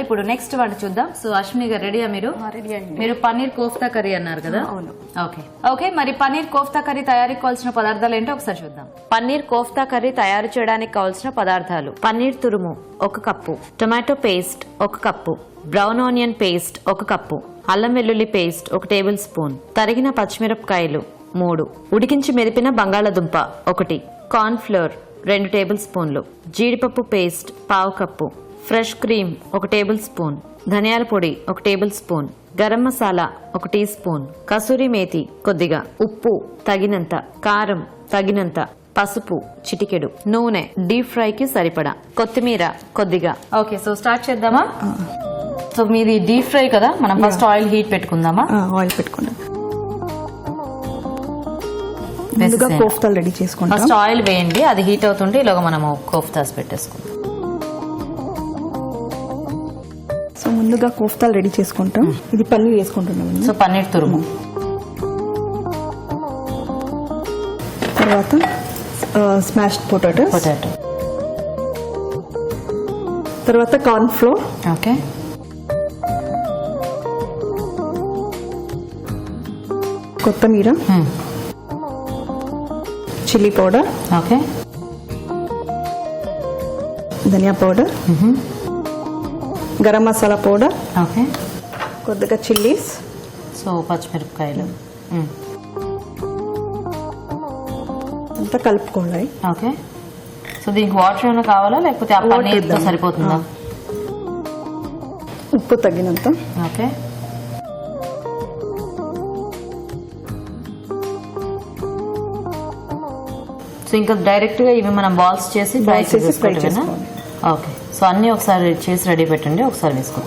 ఇప్పుడు నెక్స్ట్ వంట చూద్దాం. సో అశ్విని గారు రెడీయా మీరు? మీరు పన్నీర్ కోఫ్తా కర్రీ అన్నారు కదా? అవును. ఓకే మరి పన్నీర్ కోఫ్తా కర్రీ తయారీకి కావాల్సిన పదార్థాలు ఏంటో ఒకసారి చూద్దాం. పన్నీర్ కోఫ్తా కర్రీ తయారు చేయడానికి కావాల్సిన పదార్థాలు: పన్నీర్ తురుము 1 cup, tomato paste 1 cup, brown onion paste 1 cup, అల్లం వెల్లుల్లి పేస్ట్ 1 టేబుల్ స్పూన్, తరిగిన పచ్చిమిరపకాయలు 3, ఉడికించి మెదిపిన బంగాళదుంప 1, కార్న్ ఫ్లోర్ 2 టేబుల్ స్పూన్లు, జీడిపప్పు paste 1/2 cup, fresh cream 1 tablespoon, ధనియాల పొడి 1 tablespoon, garam masala 1 teaspoon, kasuri methi కొద్దిగా, ఉప్పు తగినంత, కారం తగినంత, పసుపు చిటికెడు, నూనె డీప్ ఫ్రై కి సరిపడా, కొత్తిమీర కొద్దిగా. ఓకే సో స్టార్ట్ చేద్దామా? సో మీది డీప్ ఫ్రై కదా, మనం ఫస్ట్ ఆయిల్ హీట్ పెట్టుకుందామా? ఆయిల్ పెట్టుకుందాం. ముందుగా కోఫ్తాలు రెడీ చేసుకుంటాం. ఫస్ట్ ఆయిల్ వేయండి, అది హీట్ అవుతుంటే ఇలాగ మనము కోఫ్తాస్ పెట్టేసుకుందాం. సో ముందుగా కోఫ్తాలు రెడీ చేసుకుంటాం. ఇది పన్నీర్ వేసుకుంటున్నాం. సో పన్నీర్ తురుము, తర్వాత స్మాష్డ్ పొటాటో, తర్వాత కార్న్ ఫ్లోర్, ఓకే, కొత్తిమీర, chilli powder, okay, dhania powder, garam masala powder, okay, కొద్దిగా చిల్లీస్, సో పచ్చిమిరపకాయలు అంతా కలుపుకోవాలి. ఓకే, సో దీనికి వాటర్ ఏమైనా కావాలా లేకపోతే ఆ పన్నీర్తో సరిపోతుందా? ఉప్పు తగినంత. ఓకే, సో ఇంకా డైరెక్ట్ గా ఇవి మనం బాల్స్ చేసి ఫ్రై చేసుకోవటమేనా? ఓకే, సో అన్ని ఒకసారి చేసి రెడీ పెట్టండి, ఒకసారి వేసుకో.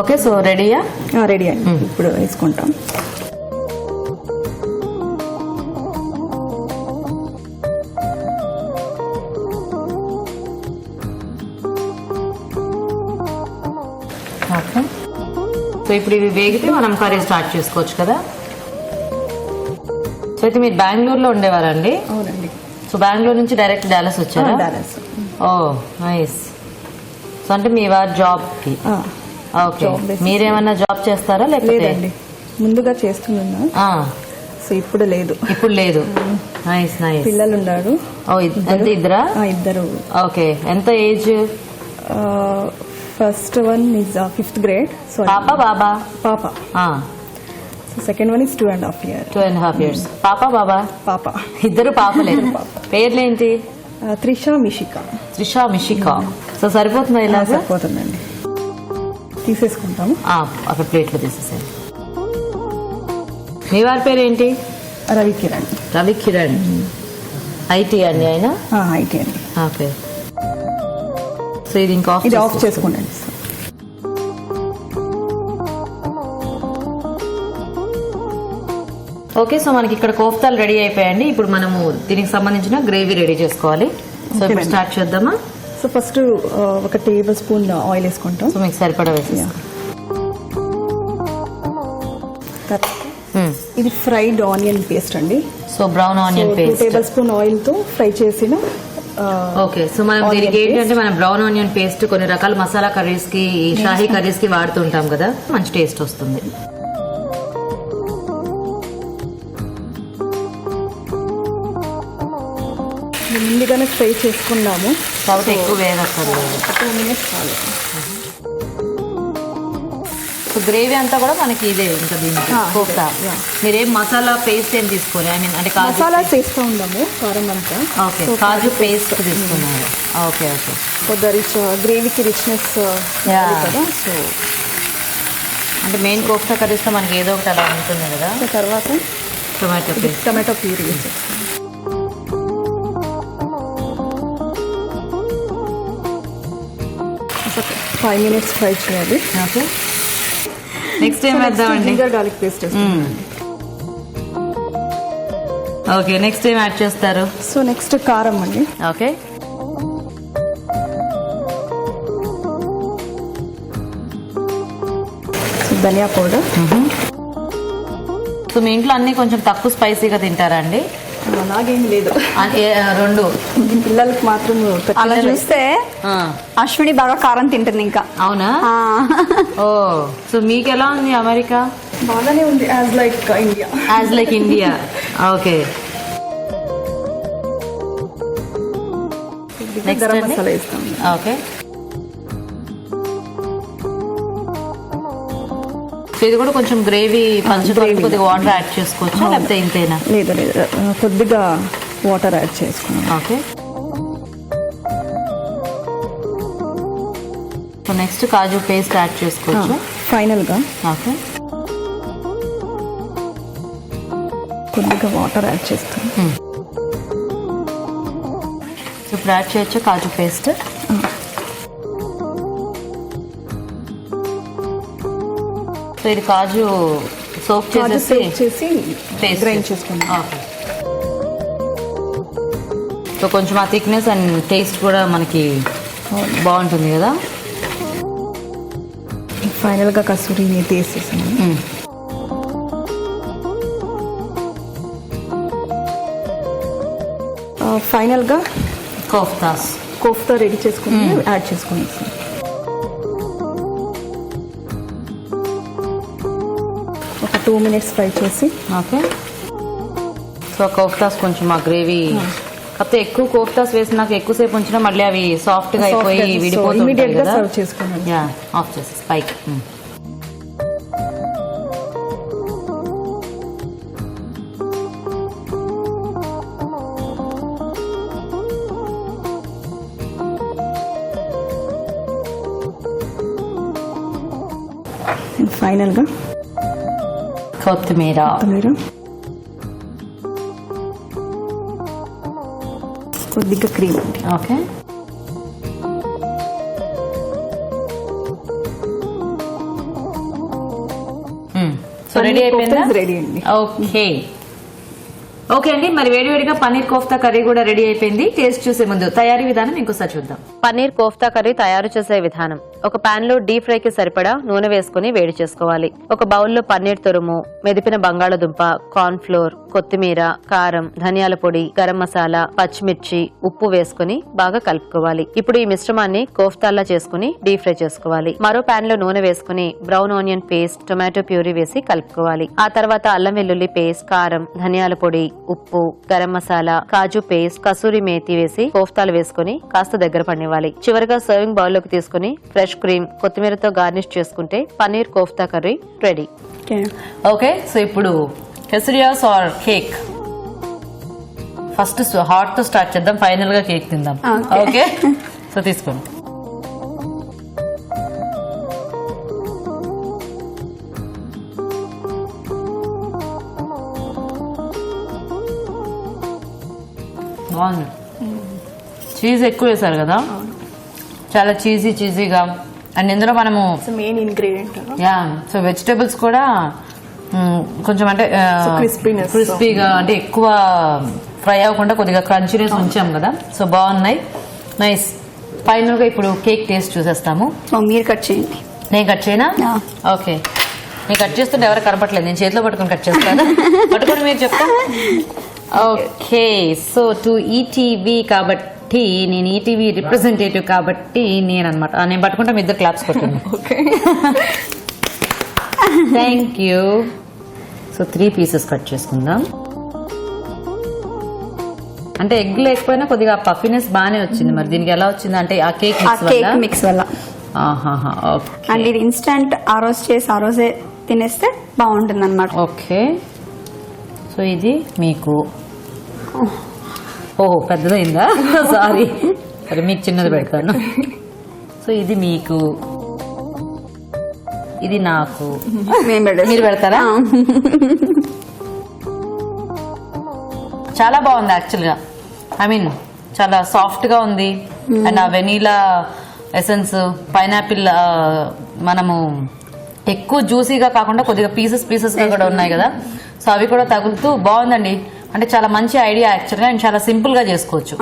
ఓకే సో రెడీయా? రెడీ అండి. ఇప్పుడు వేసుకుంటాం. ఓకే, సో ఇప్పుడు ఇవి వేగితే మనం కర్రీ స్టార్ట్ చేసుకోవచ్చు కదా. సో అయితే మీరు బెంగళూరులో ఉండేవారండి? అవునండి. సో బెంగళూరు నుంచి డైరెక్ట్ డాలస్ వచ్చారా? డాలస్. ఓ నైస్. సో అంటే మీ వారి జాబ్ కి? ఓకే, మీరేమన్నా జాబ్ చేస్తారా లేకపోతే? లేదండి, ముందుగా చేస్తున్నా. సో ఇప్పుడు లేదు. ఇప్పుడు లేదు. Nice nice. పిల్లలు ఉన్నారు. ఓ ఎంత? ఇద్దరా? ఇద్దరు. ఓకే, ఎంత age? First one is 5th grade. So పాప బాబా? పాప. So second one is 2.5 years. 2.5 years. పాప బాబా? పాప. ఇద్దరు పాపలే. పేర్లేంటి? త్రిష, మిషిక. త్రిష, మిషిక. సో సరిపోతుందా? ఇలా సరిపోతుందండి. తీసేసుకుంటాము. అక్కడ ప్లేట్లో తీసేసాను. మీ వారి పేరు ఏంటి? రవికిరణ్. రవికిరణ్. ఐటీ అండి ఆయన? ఐటీ అండి. ఓకే, సో ఇది ఇంకా ఇది ఆఫ్ చేసుకోండి. ఓకే, సో మనకి ఇక్కడ కోఫ్తాలు రెడీ అయిపోయాయండి. ఇప్పుడు మనము దీనికి సంబంధించిన గ్రేవీ రెడీ చేసుకోవాలి. సో ఇప్పుడు స్టార్ట్ చేద్దామా? So first 1 tablespoon oil వేసుకుంటాం. సో మీకు సరిపడా వేసేస్తాం. ఇది ఫ్రైడ్ ఆనియన్ పేస్ట్ అండి. So brown onion paste 2 tablespoon oil తో ఫ్రై చేసిన. ఓకే, సో మనం దీనికి ఏంటంటే మనం బ్రౌన్ ఆనియన్ పేస్ట్ కొన్ని రకాల మసాలా కర్రీస్ కి, షాహీ కర్రీస్ కి వాడుతుంటాం కదా, మంచి టేస్ట్ వస్తుంది. ముందుగానే ఫ్రై చేసుకున్నాము కాబట్టి ఎక్కువ వేగక్కర్లేదు. 2 minutes చాలు. సో గ్రేవీ అంతా కూడా మనకి ఇదే ఇంకా దీనికి కోఫ్తా. మీరేం మసాలా పేస్ట్ ఏం తీసుకోరు? ఐ మీన్ అంటే మసాలా చేస్తూ ఉన్నాము, కారం అంతా. ఓకే, కాజు పేస్ట్ తీసుకున్నారు. ఓకే ఓకే, కొద్దిగా రిచ్ గ్రేవీకి రిచ్నెస్ కదా. సో అంటే మెయిన్ కోఫ్తా కర్రీస్తో మనకి ఏదో ఒకటి అలా ఉంటుంది కదా. తర్వాత టొమాటో ప్యూరీ వేసేస్తాం. 5 minutes ఫ్రై చేయాలి. ఓకే, నెక్స్ట్ ఏం వేద్దామండి? జింజర్ గార్లిక్ పేస్ట్ వేస్తాం. ఓకే, నెక్స్ట్ ఏం యాడ్ చేస్తారు? సో నెక్స్ట్ కారం అండి. ఓకే, ధనియా పౌడర్, సో మీ ఇంట్లో అన్ని కొంచెం తక్కువ స్పైసీగా తింటారా అండి? అలాగేం లేదు, రెండు పిల్లలకి మాత్రం అలా చూస్తే అశ్విని బాగా కారం తింటుంది ఇంకా. అవునా? ఆ. ఓ, సో మీకు ఎలా ఉంది అమెరికా? బాగానే ఉంది, as like India. As like India. Okay, garam masala వేస్తాం. ఓకే, సో ఇది కూడా కొంచెం గ్రేవీ పంచుకోవాలి, కొద్దిగా వాటర్ యాడ్ చేసుకోవచ్చు లేకపోతే ఇంతేనా? లేదు లేదు, కొద్దిగా వాటర్ యాడ్ చేసుకున్నాం. ఓకే, సో నెక్స్ట్ కాజు పేస్ట్ యాడ్ చేసుకోవచ్చు ఫైనల్గా. ఓకే, కొద్దిగా వాటర్ యాడ్ చేస్తాం. సో ఇప్పుడు యాడ్ చేయొచ్చు కాజు పేస్ట్. సో ఇది కాజు సోక్ చేసి పేస్ట్ గ్రైండ్ చేసుకున్నాం. ఓకే, సో కొంచెం ఆ థిక్నెస్ అండ్ టేస్ట్ కూడా మనకి బాగుంటుంది కదా. ఫైనల్గా కసూరి మేతి వేసేసాను. ఫైనల్గా కోఫ్తా రెడీ చేసుకుని యాడ్ చేసుకుని ఒక 2 minutes ఫ్రై చేసి. ఓకే, సో కోఫ్తాస్ కొంచెం ఆ గ్రేవీ కాకపోతే ఎక్కువ కోఫ్తాస్ వేసినాక ఎక్కువసేపు ఉంచినా మళ్ళీ అవి సాఫ్ట్ గా అయిపోయి విడిపోతుంది. ఇమీడియట్ గా సర్వ్ చేసుకున్నాను. యా, ఆఫ్ చేసి పైకి. ఫైనల్గా కొత్తిమీర. కొద్దిగా క్రీమ్. ఓకే, సో రెడీ అయిపోయిందా? రెడీ అండి. ఓకే, ఓకే అండి, మరి వేడివేడిగా పన్నీర్ కోఫ్తా కర్రీ కూడా రెడీ అయిపోయింది. టేస్ట్ చూసే ముందు తయారీ విధానం ఇంకోసారి చూద్దాం. పన్నీర్ కోఫ్తా కర్రీ తయారు చేసే విధానం: ఒక పాన్ లో డీప్ ఫ్రై కి సరిపడా నూనె వేసుకుని వేడి చేసుకోవాలి. ఒక బౌల్లో పన్నీర్ తురుము, మెదిపిన బంగాళదుంప, కార్న్ ఫ్లోర్, కొత్తిమీర, కారం, ధనియాల పొడి, గరం మసాలా, పచ్చిమిర్చి, ఉప్పు వేసుకుని బాగా కలుపుకోవాలి. ఇప్పుడు ఈ మిశ్రమాన్ని కోఫ్తాల్లా చేసుకుని డీప్ ఫ్రై చేసుకోవాలి. మరో పాన్ లో నూనె వేసుకుని brown onion paste, tomato puree వేసి కలుపుకోవాలి. ఆ తర్వాత అల్లం వెల్లుల్లి పేస్ట్, కారం, ధనియాల పొడి, ఉప్పు, గరం మసాలా, కాజు పేస్ట్, కసూరి మేతి వేసి కోఫ్తాలు వేసుకుని కాస్త దగ్గర పనివ్వాలి. చివరిగా సర్వింగ్ బౌల్ లోకి తీసుకుని ఫ్రెష్ క్రీమ్, కొత్తిమీరతో గార్నిష్ చేసుకుంటే paneer kofta curry ready. Okay, so ఇప్పుడు కెసరియాస్ ఆర్ కేక్. ఫస్ట్ హాట్ తో స్టార్ట్ చేద్దాం, ఫైనల్ గా కేక్ తిందాం. ఓకే, సో తీసుకోండి. బాగుంది, చీజ్ ఎక్కువ వేసారు కదా, చాలా చీజీగా. అండ్ ఇందులో మనము main ingredient. Yeah, so vegetables కూడా కొంచెం అంటే క్రిస్పీగా, అంటే ఎక్కువ ఫ్రై అవ్వకుండా కొద్దిగా క్రంచీనెస్ ఉంచాం కదా, సో బాగున్నాయి. నైస్. ఫైనల్ గా ఇప్పుడు కేక్ టేస్ట్ చూసేస్తాము. మీరు కట్ చేయండి. నేను కట్ చేయనా? ఓకే, నేను కట్ చేస్తుంటే ఎవరు కనపట్లేదు, నేను చేతిలో పట్టుకొని కట్ చేస్తాను. పట్టుకొని మీరు చెప్తా. ఓకే, సో టు ఈటీవీ కాబట్టి నేను ఈటీవీ రిప్రజెంటేటివ్ కాబట్టి నేను పట్టుకుంటా, మీ ఇద్దరు క్లాప్స్ కొట్టండి. Thank you. So 3 pieces cut చేసుకుందాం. అంటే ఎగ్ లేకపోయినా కొద్దిగా పఫీనెస్ బాగానే వచ్చింది. మరి దీనికి ఎలా వచ్చింది అంటే ఆ కేక్ మిక్స్ వల్ల. అండ్ ఇది ఇన్స్టెంట్ ఆ రోజు చేసి ఆ రోజే తినేస్తే బాగుంటుంది అన్నమాట. ఓకే, సో ఇది మీకు ఓహో పెద్దదైందా? సారీ, సరే మీకు చిన్నది పెడతాను. సో ఇది మీకు, ఇది నాకు, మీరు పెడతారా? చాలా బాగుంది యాక్చువల్గా. ఐ మీన్ చాలా సాఫ్ట్ గా ఉంది. అండ్ ఆ వెనీలా ఎసెన్స్, పైనాపిల్ మనము ఎక్కువ జ్యూసీగా కాకుండా కొద్దిగా పీసెస్ గా కూడా ఉన్నాయి కదా, సో అవి కూడా తగులుతూ బాగుందండి. అంటే చాలా మంచి ఐడియా యాక్చువల్గా, అండ్ చాలా సింపుల్ గా చేసుకోవచ్చు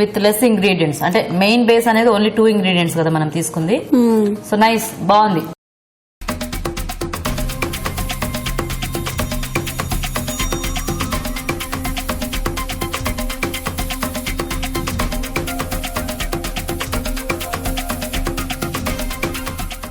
విత్ లెస్ ఇంగ్రీడియంట్స్. అంటే మెయిన్ బేస్ అనేది ఓన్లీ 2 ingredients కదా మనం తీసుకుంది. సో నైస్, బాగుంది.